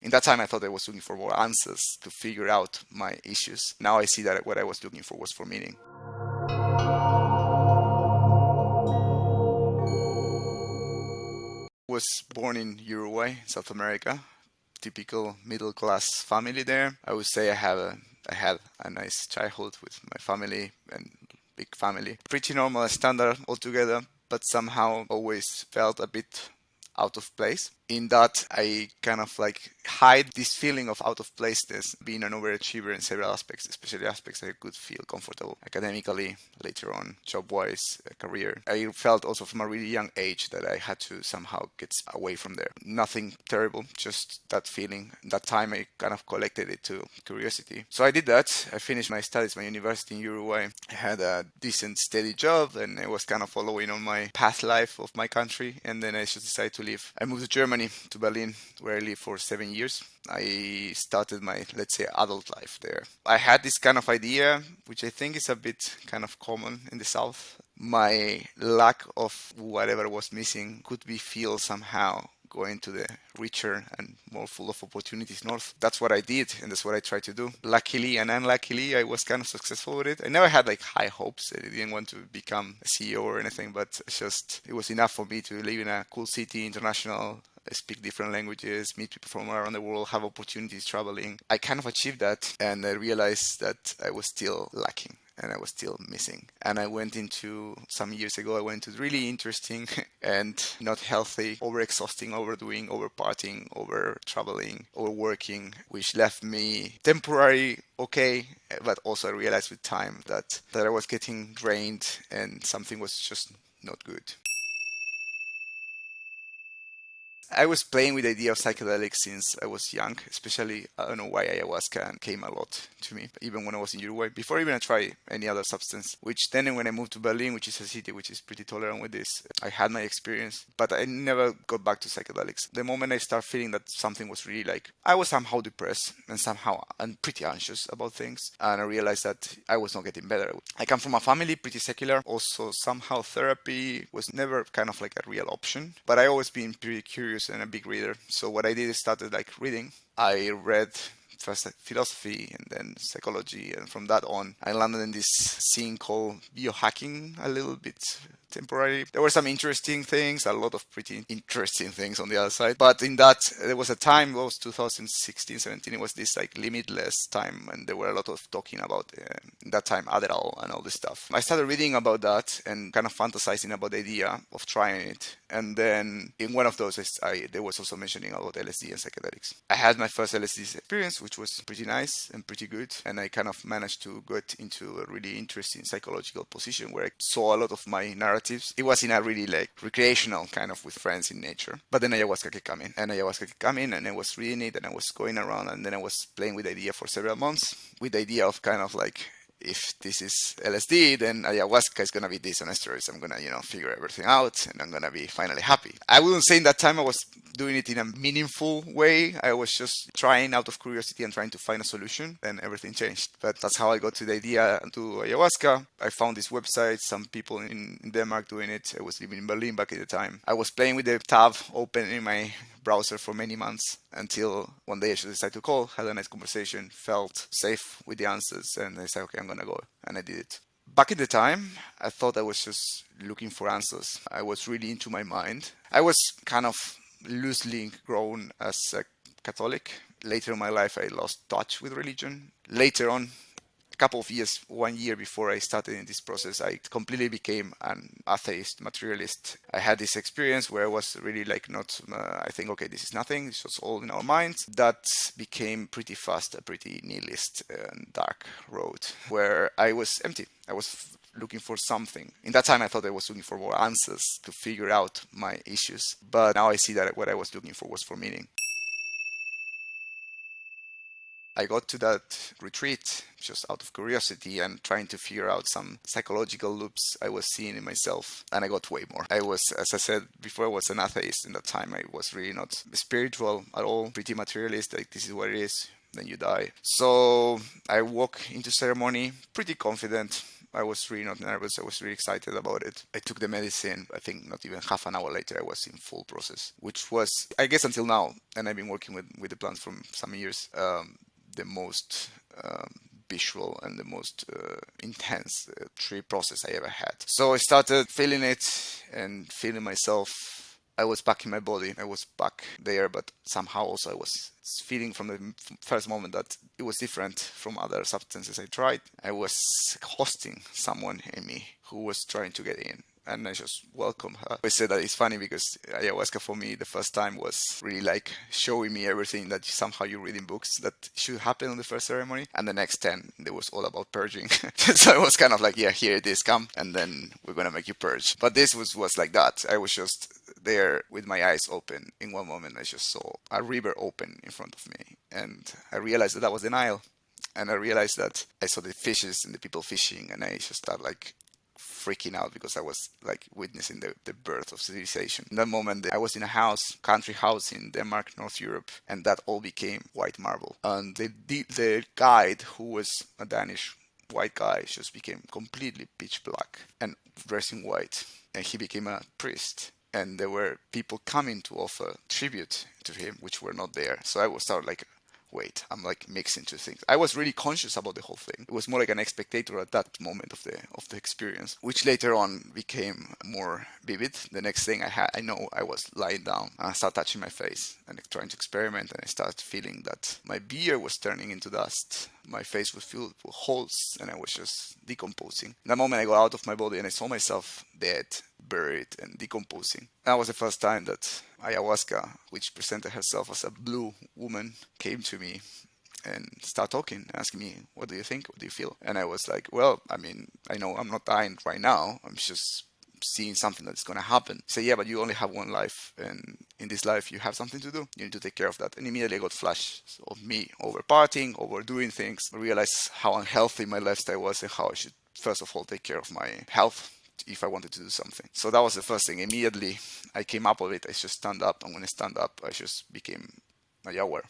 In that time, I thought I was looking for more answers to figure out my issues. Now I see that what I was looking for was for meaning. I was born in Uruguay, South America. Typical middle class family there. I would say I had a nice childhood with my family and big family. Pretty normal standard altogether, but somehow always felt a bit out of place. In that, I kind of like hide this feeling of out of placeness, being an overachiever in several aspects, especially aspects I could feel comfortable academically, later on, job-wise, career. I felt also from a really young age that I had to somehow get away from there. Nothing terrible, just that feeling. That time I kind of collected it to curiosity. So I did that. I finished my studies, my university in Uruguay. I had a decent, steady job, and I was kind of following on my path life of my country. And then I just decided to leave. I moved to Germany, to Berlin, where I lived for 7 years. I started my, let's say, adult life there. I had this kind of idea, which I think is a bit kind of common in the South. My lack of whatever was missing could be filled somehow going to the richer and more full of opportunities north. That's what I did, and that's what I tried to do. Luckily and unluckily, I was kind of successful with it. I never had like high hopes. I didn't want to become a CEO or anything, but it was enough for me to live in a cool city, international, speak different languages, meet people from around the world, have opportunities traveling. I kind of achieved that, and I realized that I was still lacking and I was still missing. And I went into, some years ago, I went to really interesting and not healthy, over-exhausting, overdoing, over-partying, over-traveling, overworking, which left me temporary okay, but also I realized with time that I was getting drained and something was just not good. I was playing with the idea of psychedelics since I was young, especially I don't know why ayahuasca came a lot to me, even when I was in Uruguay, before even I tried any other substance, which then when I moved to Berlin, which is a city which is pretty tolerant with this, I had my experience, but I never got back to psychedelics. The moment I started feeling that something was really like, I was somehow depressed and pretty anxious about things, and I realized that I was not getting better. I come from a family pretty secular, also somehow therapy was never kind of like a real option, but I always been pretty curious and a big reader. So what I did is started like reading. I read first philosophy and then psychology, and from that on I landed in this scene called biohacking a little bit temporary. There were some interesting things, a lot of pretty interesting things on the other side, but in that there was a time, it was 2016 17, it was this like limitless time, and there were a lot of talking about in that time Adderall and all this stuff. I started reading about that and kind of fantasizing about the idea of trying it, and then in one of those there was also mentioning about LSD and psychedelics. I had my first LSD experience, which was pretty nice and pretty good, and I kind of managed to get into a really interesting psychological position where I saw a lot of my narratives. It was in a really like recreational kind of with friends in nature. But then ayahuasca kept coming, and I was reading it, and I was going around, and then I was playing with the idea for several months, with the idea of kind of like, if this is LSD, then ayahuasca is going to be this on steroids. I'm going to, figure everything out, and I'm going to be finally happy. I wouldn't say in that time I was doing it in a meaningful way. I was just trying out of curiosity and trying to find a solution, and everything changed. But that's how I got to the idea to ayahuasca. I found this website, some people in Denmark doing it. I was living in Berlin back at the time. I was playing with the tab open in my browser for many months until one day I just decided to call, had a nice conversation, felt safe with the answers, and I said, okay, I'm gonna go, and I did it. Back at the time, I thought I was just looking for answers. I was really into my mind. I was kind of loosely grown as a Catholic. Later in my life, I lost touch with religion. Later on, couple of years, 1 year before I started in this process, I completely became an atheist, materialist. I had this experience where I was really like not, I think, okay, this is nothing, it's just all in our minds. That became pretty fast a pretty nihilist and dark road where I was empty. I was looking for something. In that time, I thought I was looking for more answers to figure out my issues. But now I see that what I was looking for was for meaning. I got to that retreat just out of curiosity and trying to figure out some psychological loops I was seeing in myself, and I got way more. I was, as I said before, I was an atheist in that time. I was really not spiritual at all, pretty materialist, like this is what it is, then you die. So I walk into ceremony pretty confident. I was really not nervous. I was really excited about it. I took the medicine. I think not even half an hour later, I was in full process, which was, I guess, until now, and I've been working with the plants from some years, the most visual and the most intense tree process I ever had. So I started feeling it and feeling myself. I was back in my body. I was back there, but somehow also I was feeling from the first moment that it was different from other substances I tried. I was hosting someone in me who was trying to get in, and I just welcome her. I said that it's funny because ayahuasca for me the first time was really like showing me everything that somehow you read in books that should happen on the first ceremony, and the next 10 it was all about purging. So it was kind of like, yeah, here it is, come, and then we're gonna make you purge. But this was like that. I was just there with my eyes open. In one moment I just saw a river open in front of me, and I realized that was the Nile, and I realized that I saw the fishes and the people fishing, and I just started like freaking out because I was like witnessing the birth of civilization. In that moment, I was in a house, country house in Denmark, North Europe, and that all became white marble. And the guide, who was a Danish white guy, just became completely pitch black and dressed in white, and he became a priest. And there were people coming to offer tribute to him, which were not there. So I was started like, wait, I'm like mixing two things. I was really conscious about the whole thing. It was more like an spectator at that moment of the experience, which later on became more vivid. The next thing I know I was lying down and I started touching my face and trying to experiment, and I started feeling that my beard was turning into dust. My face was filled with holes and I was just decomposing. In that moment I got out of my body and I saw myself dead, buried and decomposing. That was the first time that ayahuasca, which presented herself as a blue woman, came to me and started talking, asking me, what do you think? What do you feel? And I was like, well, I mean, I know I'm not dying right now. I'm just seeing something that's going to happen. Say, yeah, but you only have one life, and in this life you have something to do. You need to take care of that. And immediately I got flashes of me over partying, over doing things. I realized how unhealthy my lifestyle was and how I should first of all take care of my health if I wanted to do something. So that was the first thing. Immediately I came up with it. I just stand up, and when I stand up I just became a jaguar.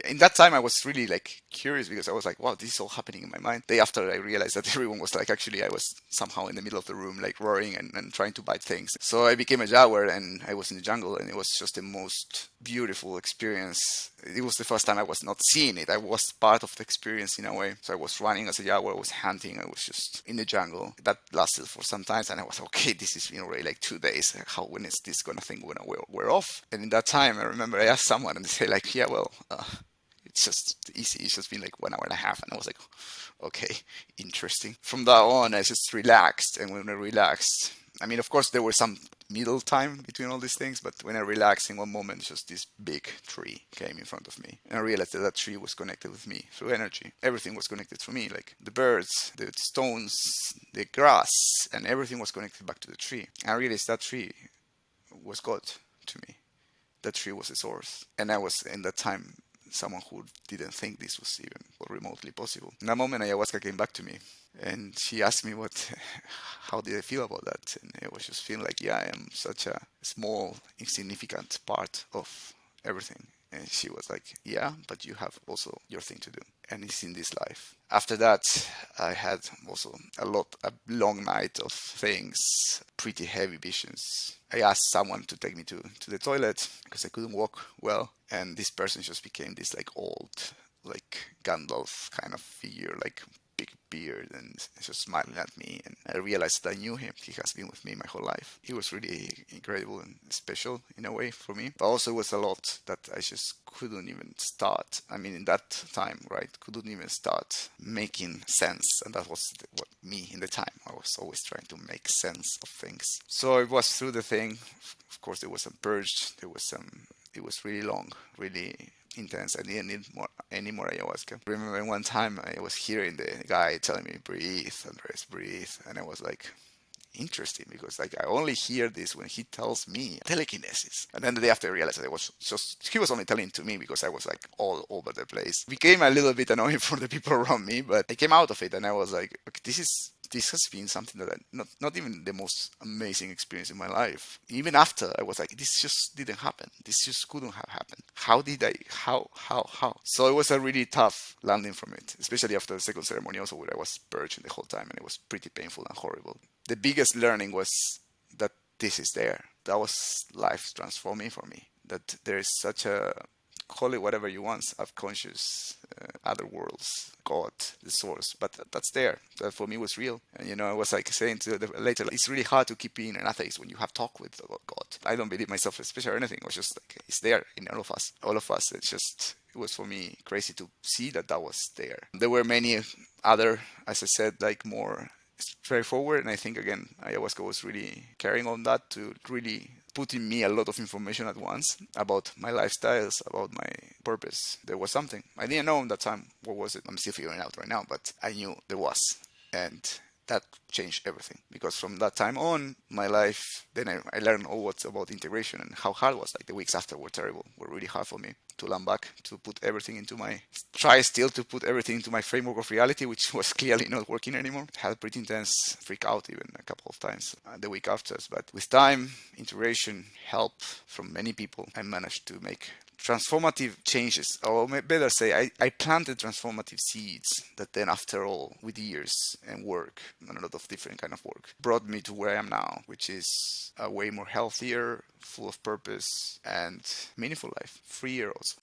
In that time I was really like curious because I was like, wow, this is all happening in my mind. Day after I realized that everyone was like, actually I was somehow in the middle of the room like roaring and trying to bite things. So I became a jaguar and I was in the jungle, and it was just the most beautiful experience. It was the first time I was not seeing it. I was part of the experience in a way. So I was running as a jaguar, I was hunting, I was just in the jungle. That lasted for some time, and I was okay, this is already like 2 days. When is this gonna thing gonna wear off? And in that time I remember I asked someone and they say like, yeah, well, it's just easy. It's just been like 1 hour and a half. And I was like, okay, interesting. From that on, I just relaxed. And when I relaxed, I mean, of course, there was some middle time between all these things. But when I relaxed in one moment, just this big tree came in front of me. And I realized that that tree was connected with me through energy. Everything was connected through me, like the birds, the stones, the grass, and everything was connected back to the tree. And I realized that tree was God to me. That tree was the source. And I was, in that time, someone who didn't think this was even remotely possible. In that moment, ayahuasca came back to me, and she asked me how did I feel about that? And I was just feeling like, yeah, I am such a small, insignificant part of everything. And she was like, yeah, but you have also your thing to do, and it's in this life. After that, I had also a long night of things, pretty heavy visions. I asked someone to take me to the toilet because I couldn't walk well. And this person just became this like old, like Gandalf kind of figure, like big beard, and just smiling at me. And I realized that I knew him. He has been with me my whole life. He was really incredible and special in a way for me. But also it was a lot that I just couldn't even start. I mean, in that time, right, couldn't even start making sense. And that was what me in the time. I was always trying to make sense of things. So it was through the thing. Of course, there was some purge. It was really long, really intense. I didn't need any more ayahuasca. I remember one time I was hearing the guy telling me, breathe, Andres, breathe. And I was like, interesting, because like I only hear this when he tells me telekinesis. And then the day after I realized that he was only telling to me because I was like all over the place. It became a little bit annoying for the people around me, but I came out of it and I was like, okay, this is this has been something that not even the most amazing experience in my life. Even after, I was like, this just didn't happen. This just couldn't have happened. How did I? How? So it was a really tough landing from it, especially after the second ceremony, also where I was purging the whole time, and it was pretty painful and horrible. The biggest learning was that this is there. That was life transforming for me. That there is such a, call it whatever you want, subconscious, other worlds, God, the source, but that's there. That for me was real. And I was like saying to later, it's really hard to keep being an atheist when you have talk with God. I don't believe myself special or anything. It was just like, it's there in all of us. All of us. It was for me crazy to see that was there. There were many other, as I said, like more straightforward, and I think again ayahuasca was really carrying on that to really put in me a lot of information at once about my lifestyles, about my purpose. There was something I didn't know at that time. What was it? I'm still figuring out right now, but I knew there was, and that changed everything, because from that time on, my life, then I learned all what's about integration and how hard it was. Like the weeks after were terrible, were really hard for me to learn back, to put everything into my framework of reality, which was clearly not working anymore. Had a pretty intense freak out even a couple of times the week after. But with time, integration, help from many people, I managed to make transformative changes, or better say, I planted transformative seeds that then after all, with years and work, and a lot of different kind of work, brought me to where I am now, which is a way more healthier, full of purpose, and meaningful life, freer also.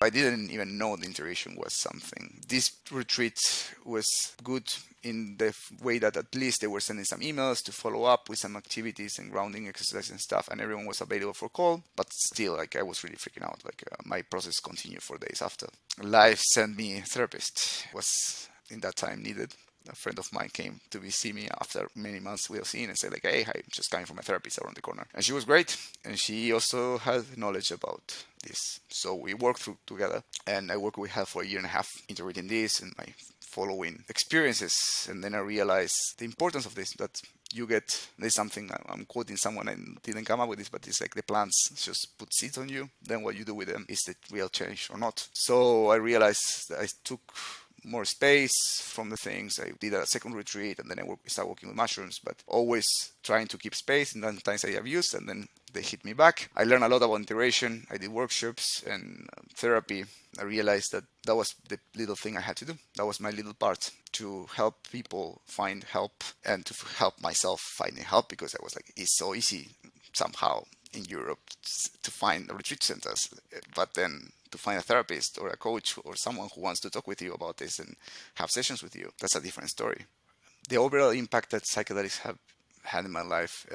I didn't even know the integration was something. This retreat was good in the way that at least they were sending some emails to follow up with some activities and grounding exercises and stuff, and everyone was available for call, but still, like, I was really freaking out. Like, my process continued for days after. Life sent me a therapist, was in that time needed. A friend of mine came to see me after many months without seeing and said, like, hey, I'm just coming from my therapist around the corner. And she was great. And she also had knowledge about this. So we worked through together, and I worked with her for a year and a half, integrating this and my following experiences. And then I realized the importance of this, that you get, there's something, I'm quoting someone, I didn't come up with this, but it's like the plants just put seeds on you. Then what you do with them is the real change or not. So I realized that I took more space from the things. I did a second retreat, and then I started working with mushrooms, but always trying to keep space. And then times I have used, and then they hit me back. I learned a lot about integration. I did workshops and therapy. I realized that was the little thing I had to do. That was my little part to help people find help, and to help myself finding help, because I was like, it's so easy somehow in Europe to find retreat centers, but then to find a therapist or a coach or someone who wants to talk with you about this and have sessions with you, that's a different story. The overall impact that psychedelics have had in my life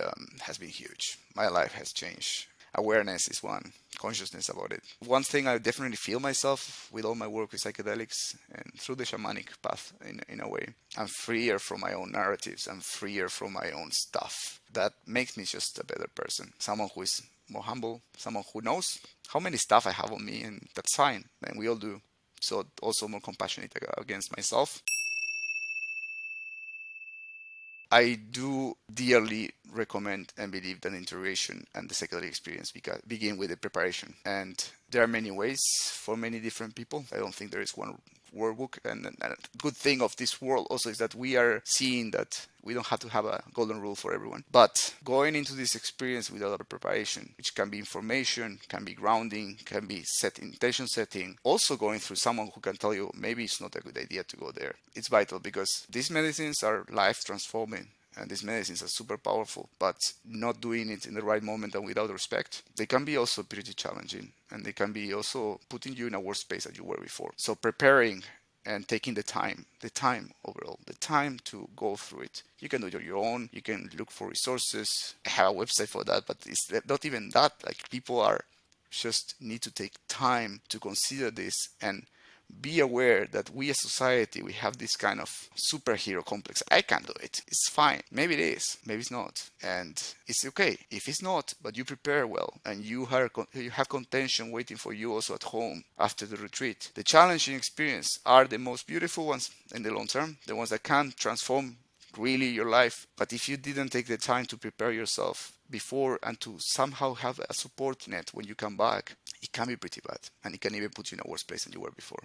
has been huge. My life has changed. Awareness is one, consciousness about it. One thing I definitely feel myself with all my work with psychedelics and through the shamanic path in a way, I'm freer from my own narratives. I'm freer from my own stuff. That makes me just a better person. Someone who is more humble, someone who knows how many stuff I have on me, and that's fine, and we all do. So also more compassionate against myself. I do dearly recommend and believe that integration and the psychedelic experience begin with the preparation. And there are many ways for many different people. I don't think there is one workbook. And a good thing of this world also is that we are seeing that we don't have to have a golden rule for everyone. But going into this experience with a lot of preparation, which can be information, can be grounding, can be intention setting, also going through someone who can tell you maybe it's not a good idea to go there. It's vital, because these medicines are life transforming. And these medicines are super powerful, but not doing it in the right moment and without respect, they can be also pretty challenging, and they can be also putting you in a worse space than you were before. So preparing and taking the time overall, the time to go through it. You can do it on your own. You can look for resources. I have a website for that, but it's not even that. Like, people are just need to take time to consider this and be aware that we as society, we have this kind of superhero complex. I can't do it. It's fine. Maybe it is. Maybe it's not. And it's okay. If it's not, but you prepare well and you have contention waiting for you also at home after the retreat. The challenging experience are the most beautiful ones in the long term, the ones that can transform really your life. But if you didn't take the time to prepare yourself before and to somehow have a support net when you come back, it can be pretty bad, and it can even put you in a worse place than you were before.